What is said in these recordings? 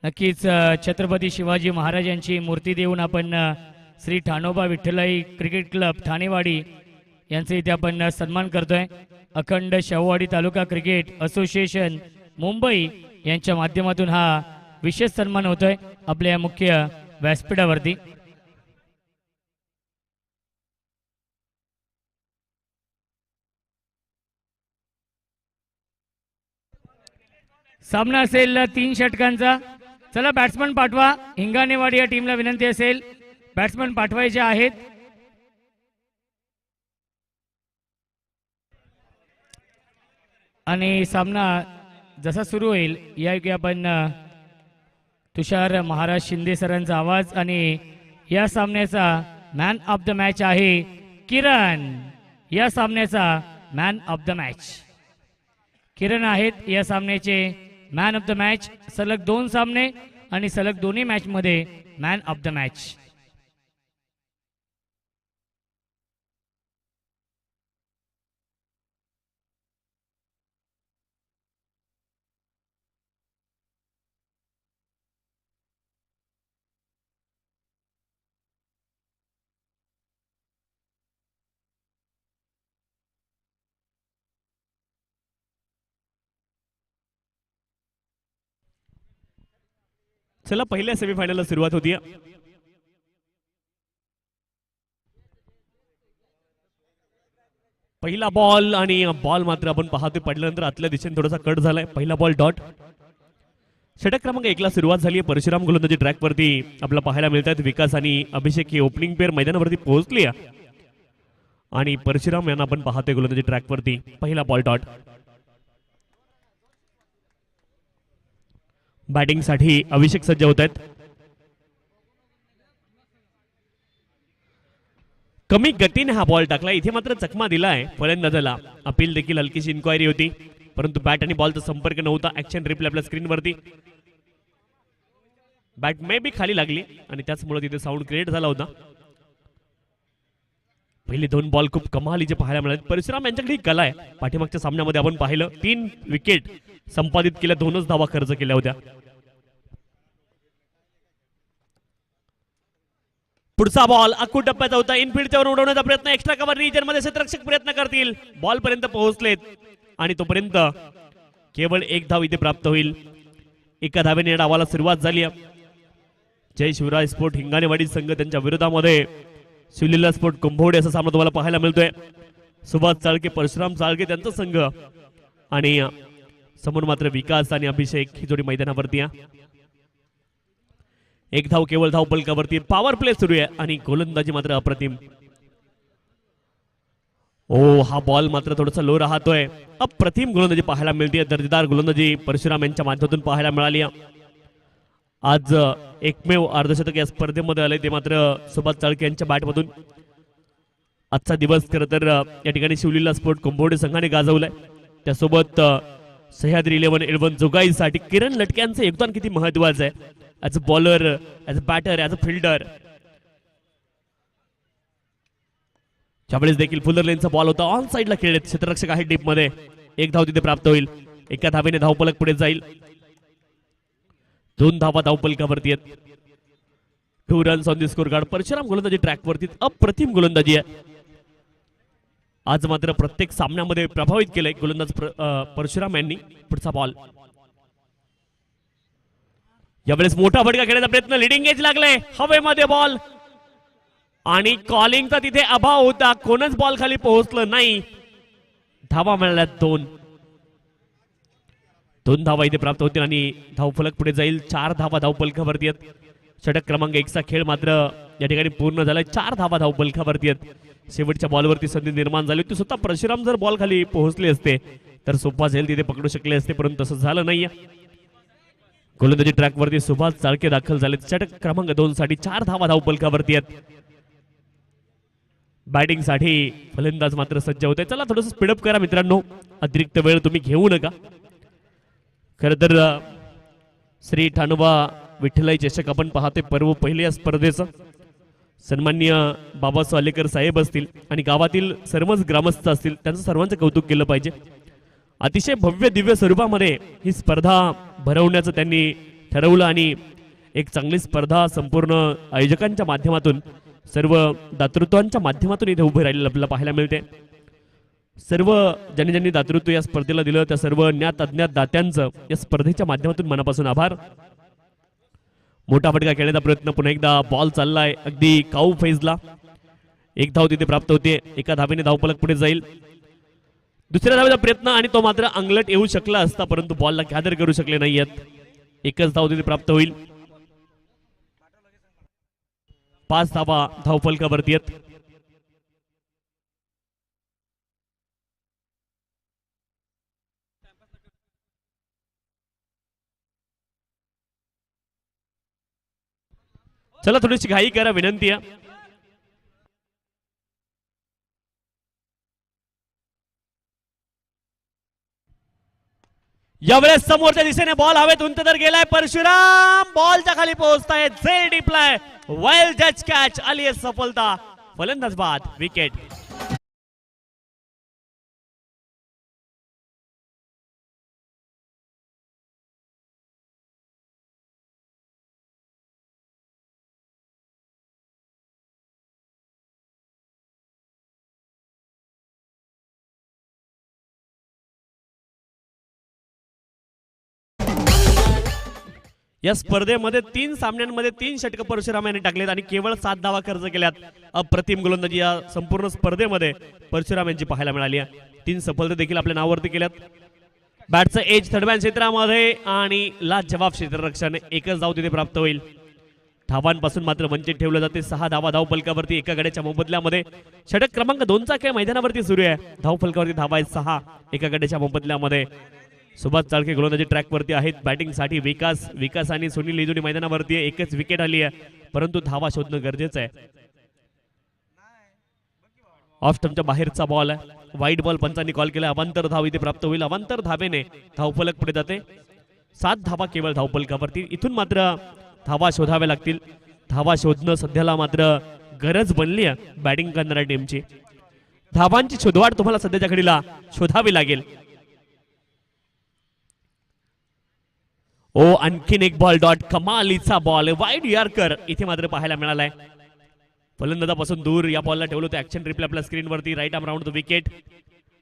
नक्कीच छत्रपती शिवाजी महाराजांची मूर्ती देऊन आपण श्री ठाणोबा विठ्ठलाई क्रिकेट क्लब ठाणेवाडी यांचे इथे आपण सन्मान करतोय। अखंड शाहूवाडी तालुका क्रिकेट असोसिएशन मुंबई यांच्या माध्यमातून हा विशेष सन्मान होतोय आपल्या मुख्य व्यासपीठावरती। सामना असेल 3 षटकांचा। चला बॅट्समन पाठवा। हिंगाणेवाडी या टीमला विनंती असेल बॅट्समन पाठवायचे आहेत। आणि सामना जसा सुरू होईल यायोगे आपण तुषार महाराज शिंदे सरांचा आवाज। आणि या सामन्याचा मॅन ऑफ द मॅच आहे किरण। या सामन्याचा मॅन ऑफ द मॅच किरण आहेत या सामन्याचे मॅन ऑफ द मॅच। सलग 2 सामने आणि सलग दोन्ही मॅच मध्ये मॅन ऑफ द मॅच। चला पहिल्या सेमीफायनलला सुरुवात होती। पहिला बॉल आणि बॉल मात्र आपण पाहतोय पडल्यानंतर आतल्या दिशेने थोडासा कट झालाय। पहिला बॉल डॉट। षटक क्रमांक 1 ला सुरुवात झाली आहे। परशुराम गोलंदाजी ट्रॅक वरती आपल्याला पाहायला मिळतात। विकास आणि अभिषेक ही ओपनिंग पेअर मैदानावरती पोहोचली आहे आणि परशुराम यांना आपण पाहतोय गोलंदाजी ट्रॅक वरती। पहिला बॉल डॉट। बॅटिंग साठी अभिषेक सज्ज होत आहेत। कमी गतीने हा बॉल टाकला। इथे मात्र चकमा दिलाय फलंदाजाला। अपील देखील हलकीशी इन्क्वायरी होती परंतु बॅट आणि बॉलचा संपर्क नव्हता। ऍक्शन रिप्ले आपल्या स्क्रीनवरती। बॅट मे बी खाली लागली आणि त्याचमुळे तिथे साऊंड क्रिएट झाला होता। पहिले 2 बॉल खूप कमालीचे पाहायला मिळाले। परशुराम यांच्याकडे कला आहे। पाठीमागच्या सामन्यामध्ये आपण पाहिलं 3 विकेट संपादित केल्या, 2च धावा खर्च केल्या होत्या। पुढचा बॉल अकूट टप्प्यात होता। इनफिल्डच्या वर उडवण्याचा प्रयत्न। एक्स्ट्रा कव्हर रिजन मध्ये क्षेत्ररक्षक प्रयत्न करतील। बॉल पर्यंत पोहोचलेत आणि तोपर्यंत केवळ 1 धाव इथे प्राप्त होईल। एका धावेने डावाला सुरुवात झाली। जय शिवराज स्पोर्ट हिंगाणेवाडी संघ त्यांच्या विरोधामध्ये शिवलीला स्पोर्ट कुंभवडे असा सामना तुम्हाला पाहायला मिळतोय। सुभाष चाळके परशुराम चाळके त्यांचा संघ आणि समोर मात्र विकास आणि अभिषेक ही जोडी मैदानावरती आहे। 1 धाव केवळ धाव फलकावरती। पॉवर प्ले सुरू आहे आणि गोलंदाजी मात्र अप्रतिम। हा बॉल मात्र थोडासा लो राहतोय। अप्रतिम गोलंदाजी पाहायला मिळते। दर्जेदार गोलंदाजी परशुराम यांच्या माध्यमातून पाहायला मिळाली। आज एकमेव अर्धशतक या स्पर्धेमध्ये आले ते मात्र सुभाष चाळके यांच्या बॅटमधून। आजचा दिवस खरं तर या ठिकाणी शिवलीला स्पोर्ट कुंभवडे संघाने गाजवलाय। त्यासोबत सह्याद्री 11 जोगाईसाठी किरण लटके यांचं योगदान किती महत्वाचं आहे। As a bowler, as a batter, as a fielder. त्यावेळेस देखील फुलर लेनचा बॉल होता। ऑन साइडला खेळले क्षेत्ररक्षक आहे डीप मध्ये। 1 धाव तिथे प्राप्त होईल। एका धावेने धावफलक पुढे जाईल। 2 धावा धावफलकावरती आहेत। 2 runs on the score card. Parshuram गोलंदाजी ट्रॅक वरती अप्रतिम गोलंदाजी आहे। आज मात्र प्रत्येक सामन्यामध्ये प्रभावित केलंय गोलंदाज परशुराम यांनी। पुढचा बॉल। यावेळेस मोठा फटका खेळण्याचा प्रयत्न। लिडिंग एज लागले हवेमध्ये बॉल आणि कॉलिंगचा तिथे अभाव होता। कोणच बॉल खाली पोहोचलं नाही। धावा मिळाल्या 2 धावा इथे प्राप्त होतील आणि धावफलक पुढे जाईल। 4 धावा धावफलकावरती आहेत। षटक क्रमांक 1 चा खेळ मात्र या ठिकाणी पूर्ण झालाय। 4 धावा धावफलकावरती आहेत। शेवटच्या बॉलवरती संधी निर्माण झाली होती। स्वतः परशुराम जर बॉल खाली पोहोचले असते तर सोपा झेल तिथे पकडू शकले असते परंतु तसं झालं नाहीये। गोलंदाजी ट्रॅक वरती सुभाष चाळके दाखल झाले। षटक क्रमांक 2 साठी 4 धावा धावफलकावरती आहेत। बॅटिंग साठी फलंदाज मात्र सज्ज होते। चला थोडंसं स्पीडअप करा मित्रांनो। अतिरिक्त वेळ तुम्ही घेऊ नका। खरं तर श्री ठाणोबा विठ्ठलाई चषक आपण पाहतोय पर्व पहिल्या स्पर्धेचं। सन्माननीय बाबासाहेब आलेकर साहेब असतील आणि गावातील सर्वच ग्रामस्थ असतील त्यांचं सर्वांचं कौतुक केलं पाहिजे। अतिशय भव्य दिव्य स्वरूपामध्ये ही स्पर्धा भरवण्याचं त्यांनी ठरवलं आणि एक चांगली स्पर्धा संपूर्ण आयोजकांच्या माध्यमातून सर्व दातृत्वांच्या माध्यमातून इथे उभे राहिलेलं आपल्याला पाहायला मिळते. सर्व ज्यांनी दातृत्व या स्पर्धेला दिलं त्या सर्व ज्ञात अज्ञात दात्यांचं या स्पर्धेच्या माध्यमातून मनापासून आभार. मोठा फटका खेळण्याचा प्रयत्न पुन्हा एकदा बॉल चाललाय अगदी काऊ फेजला. एक धाव तिथे प्राप्त होते. एका धावेने धावफलक पुढे जाईल. दुसऱ्या धावेचा प्रयत्न आणि तो मात्र अंगलट येऊ शकला असता परंतु बॉलला गॅदर करू शकले नाहीयेत. एकच धाव तिथे प्राप्त होईल. 5 धावा धावफलकावरती आहेत. चला थोडीशी घाई करा विनंती आहे. यावेळेस समोरच्या दिशेने बॉल हवेत उंच तर गेलाय. परशुराम बॉलच्या खाली पोहोचताय. झेल डिप्लाय वाइल्ड जज कॅच आली आहे सफलता. फलंदाज बाद विकेट. या स्पर्धेमध्ये 3 सामन्यांमध्ये 3 षटक परशुराम यांनी टाकलेत आणि केवळ 7 धावा खर्च केल्यात. अप्रतिम गोलंदाजी या संपूर्ण स्पर्धेमध्ये परशुराम यांची पाहायला मिळाली आहे. 3 सफलता देखील आपल्या नावावरती केल्यात. बॅटचं एज थर्डमॅन क्षेत्रामध्ये आणि लाजवाब क्षेत्ररक्षण. एकच धाव तिथे प्राप्त होईल. धावांपासून मात्र वंचित ठेवलं जाते. 6 धावा धावफलकावरती एका गड्याच्या मोबदल्यामध्ये. षटक क्रमांक 2चा खेळ मैदानावरती सुरू आहे. धावफलकावरती धावा आहेत 6 एका गड्याच्या मोबदल्यामध्ये. सुभाष चाळके गोलंदाजी ट्रॅकवरती आहेत. बॅटिंगसाठी विकास आणि सुनील लिजोनी मैदानावरती आहे. एकच विकेट आली आहे परंतु धावा शोधणं गरजेचं आहे. ऑफ स्टंपच्या बाहेरचा बॉल आहे. वाईट बॉल पंचांनी कॉल केला. अवांतर धाव इथे प्राप्त होईल. अवांतर धावेने धावफलक पुढे जाते. 7 धावा केवळ धावफलकावरती. इथून मात्र धावा शोधाव्या लागतील. धावा शोधणं सध्याला मात्र गरज बनली आहे बॅटिंग करणाऱ्या टीमची. धावांची शोधवाड तुम्हाला सध्याच्या घडीला शोधावी लागेल. ओ आणखीन एक बॉल डॉट. कमालीचा बॉल वाईड यॉर्कर इथे मात्र पाहायला मिळालाय. फलंदाजापासून दूर या बॉलला ठेवलं होतं. ऍक्शन रिप्ले आपल्या स्क्रीनवरती. Right arm round the wicket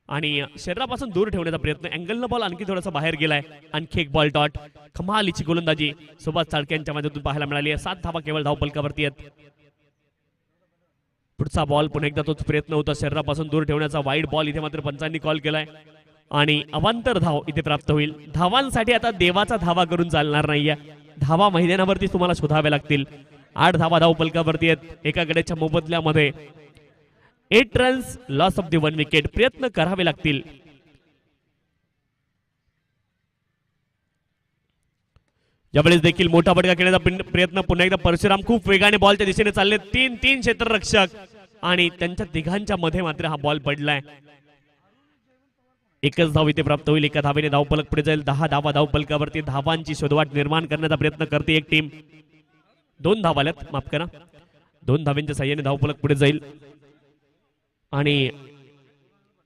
आणि शरीरापासून दूर ठेवण्याचा प्रयत्न. अँगलनं बॉल आणखी थोडासा बाहेर गेलाय. आणखी एक बॉल डॉट. कमालीची गोलंदाजी सुभाष चाळके यांच्या माध्यमातून पाहायला मिळाली आहे. 7 धावा केवळ धावफलकावरती आहेत. पुढचा बॉल पुन्हा एकदा तोच प्रयत्न होता शरीरापासून दूर ठेवण्याचा. वाईड बॉल इथे मात्र पंचांनी कॉल केलाय आणि अवांतर धाव इथे प्राप्त होईल. धावांसाठी आता देवाचा धावा करून चालणार नाहीये. धावा मैदानावरती तुम्हाला शोधाव्या लागतील. 8 धावा धावफलकावरती आहेत एका गड्याच्या मोबदल्यामध्ये. 8 runs loss of the 1 wicket. प्रयत्न करावे लागतील. यावेळेस देखील मोठा फटका खेळण्याचा प्रयत्न. पुन्हा एकदा परशुराम खूप वेगाने बॉलच्या दिशेने चालले. 3 क्षेत्ररक्षक आणि त्यांच्या तिघांच्या मध्ये मात्र हा बॉल पडलाय. एकच धाव इथे प्राप्त होईल. एका धावेने धावफलक पुढे जाईल. 10 धावा धावफलकावरती. धावांची शोधवाट निर्माण करण्याचा प्रयत्न करते एक टीम. 2 धावा आल्यात, माफ करा. 2 धाव्यांच्या साह्याने धावफलक पुढे जाईल आणि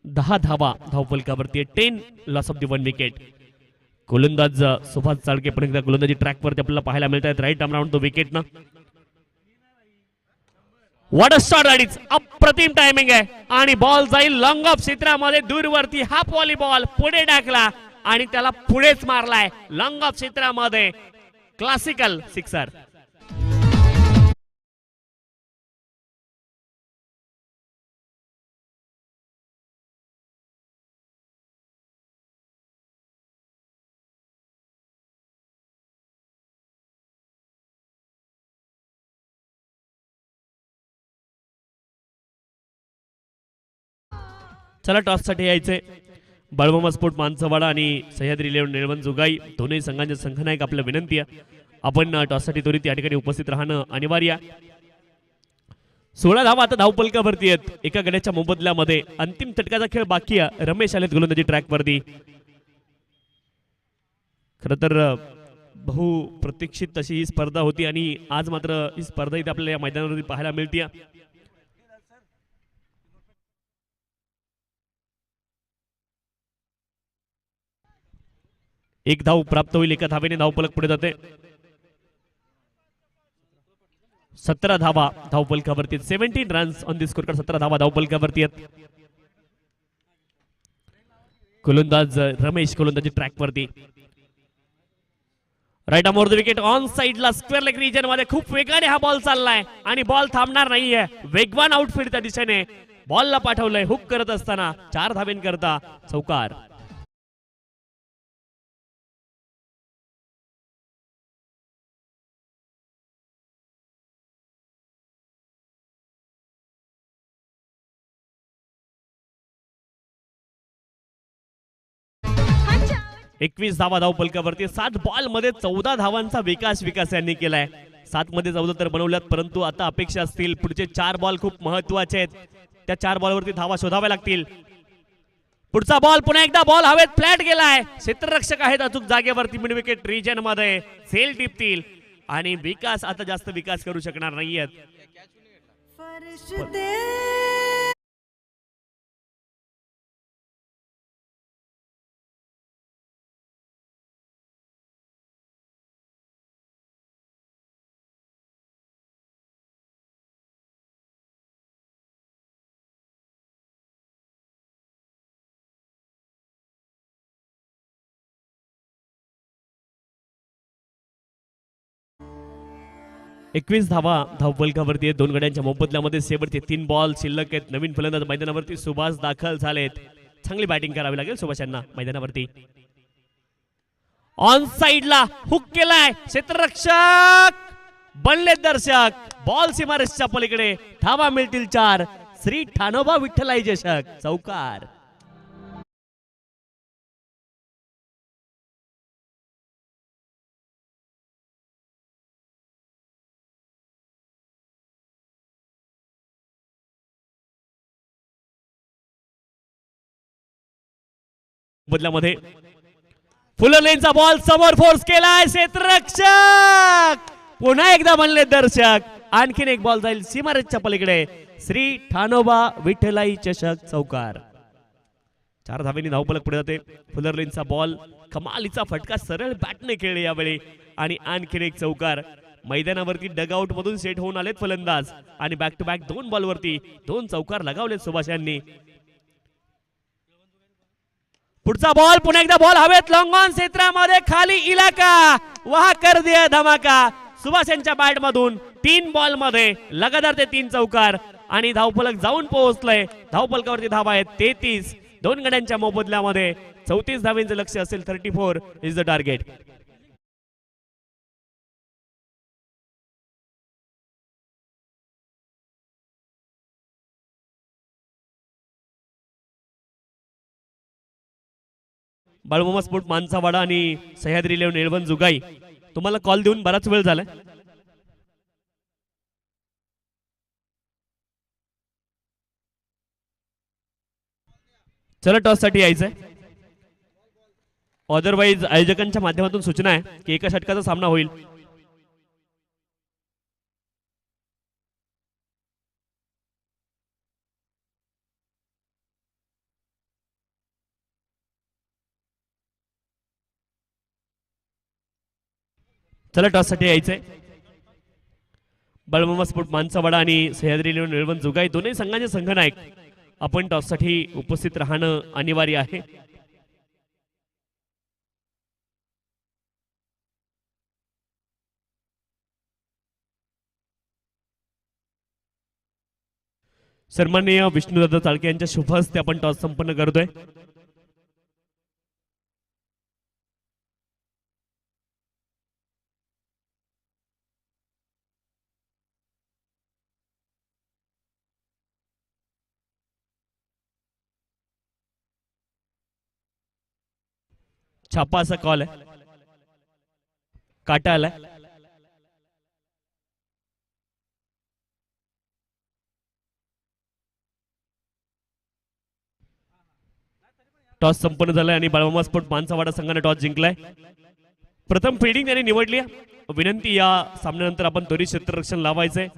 10 धावा धावफलकावरती. 10 लॉस ऑफ द 1 विकेट. गोलंदाज सुभाष चाळके पण एकदा गोलंदाजी ट्रॅकवरती आपल्याला पाहायला मिळत आहेत. राईट आर्म राऊंड तो विकेट ना. व्हॉट अ शॉट अडीच. अप्रतिम टायमिंग आहे आणि बॉल जाईल लॉंग ऑफ क्षेत्रामध्ये दूरवरती. हाफ व्हॉलीबॉल पुढे टाकला आणि त्याला पुढेच मारलाय लॉंग ऑफ क्षेत्रामध्ये. Classical sixer. चला टॉससाठी यायचे. बळमामा स्पोर्ट मानसवाडा आणि सह्याद्री 11 निळवण जुगाई दोन्ही संघांचे संघनायक आपल्याला विनंती आहे आपण टॉससाठी त्वरित या ठिकाणी उपस्थित राहणं अनिवार्य आहे. 16 धावा आता धावफलकावरती आहेत एका गड्याच्या मोबदल्यामध्ये. अंतिम षटकाचा खेळ बाकी आहे. रमेश आलेत गोलंदाजी ट्रॅकवरती. खरं तर बहुप्रतीक्षित अशी ही स्पर्धा होती आणि आज मात्र ही स्पर्धा इथे आपल्याला या मैदानावरती पाहायला मिळते. एक धाव प्राप्त होईल. एका धावेने धावफलक पुढे जाते. 17 धावा धावफलकावरती 17 runs on the score card. 17 धावा धावफलकावरती आहेत. गोलंदाज रमेश गोलंदाजी ट्रॅक वरती. Right arm over the wicket on साइडला स्क्वेअर लेग रिजन मध्ये खूप वेगाने हा बॉल चाललाय आणि बॉल थांबणार नाहीये. वेगवान आउटफील्ड त्या दिशेने बॉलला पाठवलंय. हुक करत असताना 4 धावेंकरता चौकार. अच्छा. 21 धावा धावफलकावरती. 7 बॉल मध्ये 14 धावांचा विकास यांनी केलाय. 7 मध्ये 14 तर बनवल्यात, परंतु आता अपेक्षा असतील पुढचे 4 बॉल खूप महत्वाचे आहेत. त्या 4 बॉलवरती धावा शोधाव्या लागतील. पुढचा बॉल पुन्हा एकदा बॉल हवेत फ्लॅट गेलाय. क्षेत्ररक्षक आहेत अचूक जागेवरती. मिड विकेट रिजन मध्ये सेल टिपतील आणि विकास आता जास्त विकास करू शकणार नाहीयेत. फरिश्ते एकवीस धावा धावफलकावरती आहेत. 2 गड्यांच्या मोबदल्यामध्ये शेवटचे 3 बॉल शिल्लक आहेत. नवीन फलंदाज मैदानावरती सुभाष दाखल झालेत. चांगली बॅटिंग करावी लागेल सुभाष यांना मैदानावरती. ऑन साइडला हुक केलाय. क्षेत्ररक्षक बनले दर्शक. बॉल सीमारेषच्या पलीकडे. धावा मिळतील 4. श्री ठाणोबा विठ्ठलाई चषक चौकार. बदल्यामध्ये फुलर लेनचा बॉल समोर फोर्स केलाय. क्षेत्ररक्षक पुन्हा एकदा बनले दर्शक. आणखीन एक बॉल जाईल सीमारेषच्या पलीकडे. श्री ठाणोबा विठ्ठलाई चषक चौकार. 4 धावेनी धावफलक पुढे जाते. फुलर लेनचा बॉल कमालीचा फटका सरळ बॅटने खेळले यावेळी आणि आणखीन एक चौकार. मैदानावरती डगआउट मधून सेट होऊन आलेत फलंदाज आणि बॅक टू बॅक 2 बॉलवरती 2 चौकार लगावलेत सुभाष यांनी. पुढचा बॉल पुन्हा एकदा बॉल हवेत लॉंग ऑन क्षेत्रामध्ये खाली इलाका. वहा कर दिया धमाका. सुभाष यांच्या बॅट मधून 3 बॉल मध्ये लगातार ते 3 चौकार आणि धावफलक जाऊन पोहोचलंय. धावफलकावरती धावा आहेत 33. 2 गड्यांच्या मोबदल्यामध्ये 34 धावेंचं लक्ष्य असेल. 34 is the target. Balumama sport Mansawada आणि सह्याद्री 11 निळवण जुगाई तुम्हाला कॉल देऊन बराच वेळ झालाय. चला टॉस साठी यायचंय. अदरवाईज आयोजकांच्या माध्यमातून सूचना आहे की एका षटकाचा सामना होईल. चला टॉस साठी यायचंय. बाळूमामा स्पोर्ट मानसावाडा आणि सह्याद्री 11 निळवण जुगाई दोन्ही संघांचे संघनायक आपण टॉस साठी उपस्थित राहणं अनिवार्य आहे. सन्माननीय विष्णुदादा चाळके यांच्या शुभ हस्ते आपण टॉस संपन्न करतोय. छापा असा कॉल आहे. काटा आलाय. टॉस संपन्न झालाय आणि बाळमामा स्पोर्ट मानसावाडा संघाने टॉस जिंकलाय. प्रथम फिल्डिंग त्यांनी निवडली. विनंती या सामन्यानंतर आपण त्वरित क्षेत्ररक्षण लावायचंय.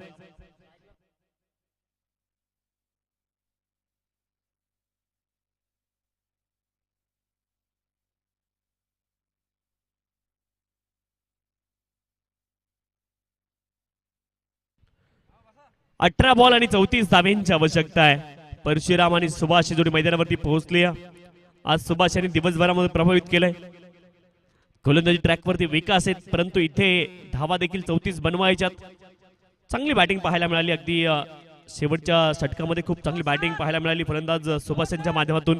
18 बॉल आणि 34 धाब्यांची आवश्यकता आहे. परशुराम आणि सुभाष जोडी मैदानावरती पोहोचली आहे. आज सुभाष यांनी दिवसभरामध्ये प्रभावित केलंय. गोलंदाजी ट्रॅकवरती विकास आहेत, परंतु इथे धावा देखील 34 बनवायच्यात. चांगली बॅटिंग पाहायला मिळाली. अगदी शेवटच्या षटकामध्ये खूप चांगली बॅटिंग पाहायला मिळाली फलंदाज सुभाष यांच्या माध्यमातून,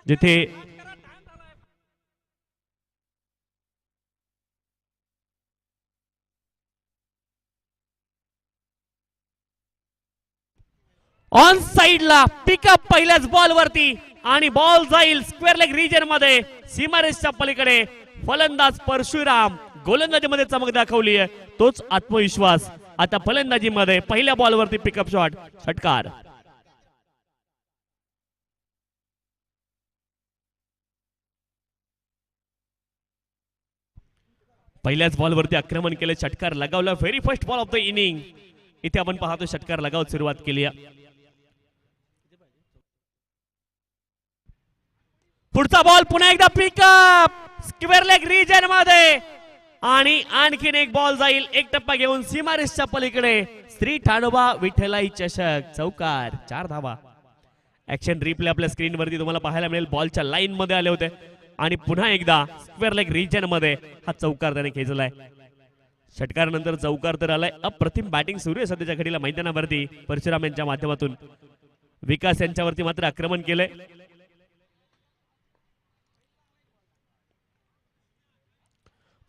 जिथे ऑन साइडला पिकअप पहिल्याच बॉल वरती आणि बॉल जाईल स्क्वेअर लेग रिजन मध्ये सीमारेषच्या पलीकडे. फलंदाज परशुराम गोलंदाजीमध्ये चमक दाखवली आहे, तोच आत्मविश्वास आता फलंदाजीमध्ये. पहिल्या बॉल वरती पिकअप शॉट, षटकार. पहिल्याच बॉल वरती आक्रमण केले, षटकार लगावला. Very first ball of the inning. इथे आपण पाहतो षटकार लगावत सुरुवात केली आहे. पुढचा बॉल पुन्हा एकदा पिकअप स्क्वेअर लेग रिजन मध्ये आणि आणखीन एक बॉल जाईल एक टप्पा घेऊन सीमारेषच्या पलीकडे. श्री ठाणोबा विठ्ठलाई चषक, चौकार. 4 धावा. ऍक्शन रिप्ले आपल्या स्क्रीन वरती तुम्हाला पाहायला मिळेल. बॉलच्या लाईन मध्ये आले होते आणि पुन्हा एकदा स्क्वेअर लेग रिजन मध्ये हा चौकार त्याने खेचलाय. षटकार नंतर चौकार तर आलाय. अप्रतिम बॅटिंग सुरू आहे सध्याच्या घडीला मैदानावरती परशुराम यांच्या माध्यमातून. विकास यांच्यावरती मात्र आक्रमण केलंय.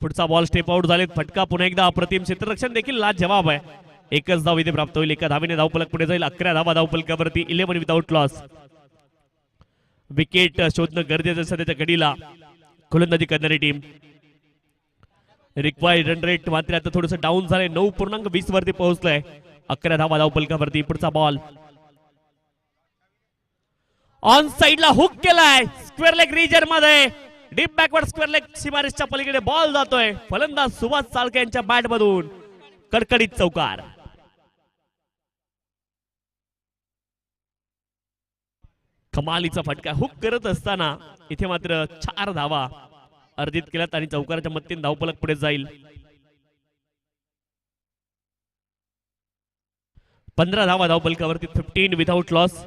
पुढचा बॉल स्टेप आउट झाले. फटका पुन्हा एकदा अप्रतिम. क्षेत्ररक्षण देखील लाज जवाब आहे. एकच धाव इथे प्राप्त होईल. एका धावेने धावफलक पुढे जाईल. 11 धावा धावफलकावरती. 11 विदाउट लॉस. विकेट शोधणं गरजेचं सध्याच्या घडीला गोलंदाजी करणारी टीम. रिक्वायर्ड रन रेट मात्र आता थोडंसं डाऊन झालंय. 9.20 वरती पोहोचलंय. 11 धावा धावफलकावरती. पुढचा बॉल ऑन साइडला हुक केलाय स्क्वेअर लेग रिजन मध्ये. डीप बॅकवर्ड स्क्वेअर लेग सीमारेषच्या पलीकडे बॉल जातोय. फलंदाज सुभाष चाळके यांच्या बॅट मधून कडकडीत चौकार. कमालीचा फटका हुक करत असताना इथे मात्र 4 धावा अर्जित केल्यात आणि चौकाराच्या मदतीने धावफलक पुढे जाईल. 15 धावा धावफलकावरती. 15 विदाउट लॉस.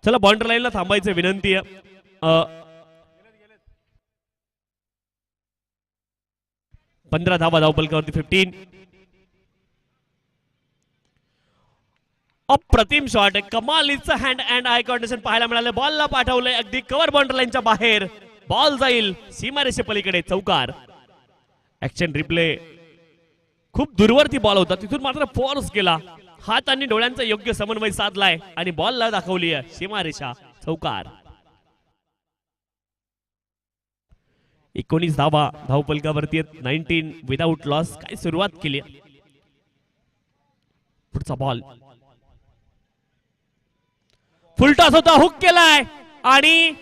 चला बाउंड्री लाईनला थांबायचं विनंती आहे. 15 धावा धावफलकावरती. 15. अप्रतिम शॉट आहे. कमालीचं हँड अँड आय कॉर्डिनेशन पाहायला मिळालं. बॉलला पाठवलंय अगदी कव्हर बाउंड्री लाईनच्या बाहेर. बॉल जाईल सीमारेषे पलीकडे, चौकार. Action replay. खूप दूरवरती बॉल होता, तिथून मात्र फोर्स केला. हात आणि डोळ्यांचा योग्य समन्वय साधलाय आणि बॉलला दाखवली आहे सीमारेषा, चौकार. 19 धावा धावफलकावरती. 19 विदाउट लॉस. काय सुरुवात केली. पुढचा बॉल फुलटॉस होता, हुक केलाय आणि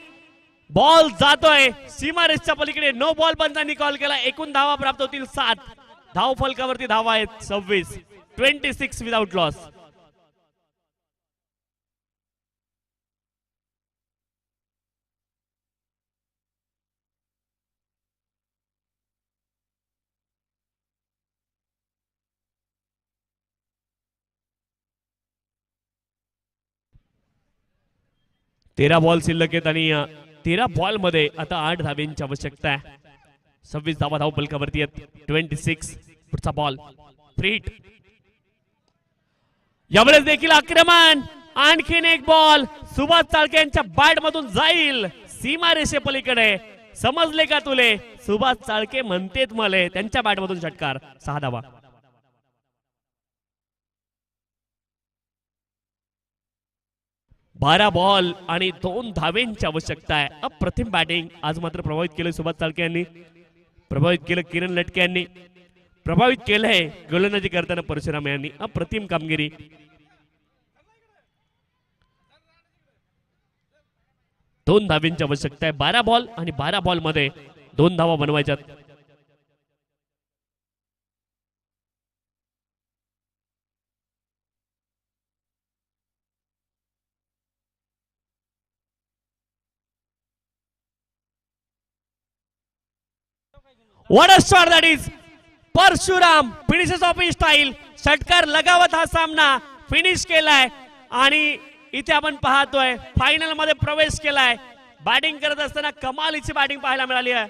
बॉल जातोय सीमारेषच्या पलीकडे. नो बॉल पंचांनी कॉल केला. एकूण धावा प्राप्त होतील 7. धावफलकावरती धावा आहेत 26. 26 विदाउट लॉस. तेरा बॉल शिल्लक आहेत आणि 13 बॉल मध्ये आता 8 धाब्यांची आवश्यकता आहे. 26 धावा धावफलकावरती आहेत. 26. पुढचा बॉल फ्री हिट. यावेळेस देखील आक्रमण. आणखीन एक बॉल सुभाष चाळके यांच्या बॅट मधून जाईल सीमारेषे पलीकडे. समजले का तुले, सुभाष चाळके म्हणतेत मले. त्यांच्या बॅट मधून षटकार. 6 धावा. बारा बॉल आणि 2 धावेंची आवश्यकता आहे. अप्रतिम बॅटिंग आज मात्र प्रभावित केलं सुभाष चाळके यांनी, प्रभावित केलं किरण लटके यांनी, प्रभावित केलंय गोलंदाजी करताना परशुराम यांनी. अप्रतिम कामगिरी. दोन धावेंची आवश्यकता आहे. 12 बॉल आणि 12 बॉल मध्ये 2 धावा बनवायच्यात. What a shot that is Parshuram finishes off style. षटकार लगावत हा सामना फिनिश केलाय आणि इथे आपण पाहतोय फायनल मध्ये प्रवेश केलाय. बॅटिंग करत असताना कमालीची बॅटिंग पाहायला मिळाली आहे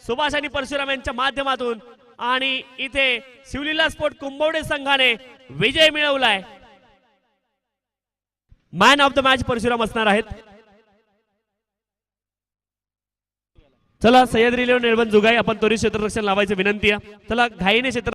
सुभाष आणि परशुराम यांच्या माध्यमातून आणि इथे शिवलीला स्पोर्ट कुंभवडे संघाने विजय मिळवलाय. Man of the match Parshuram असणार आहेत. चला सह्याद्री निर्बंध जुगाई आपण त्वरित क्षेत्ररक्षण लावायची विनंती आहे. चला घाईने क्षेत्र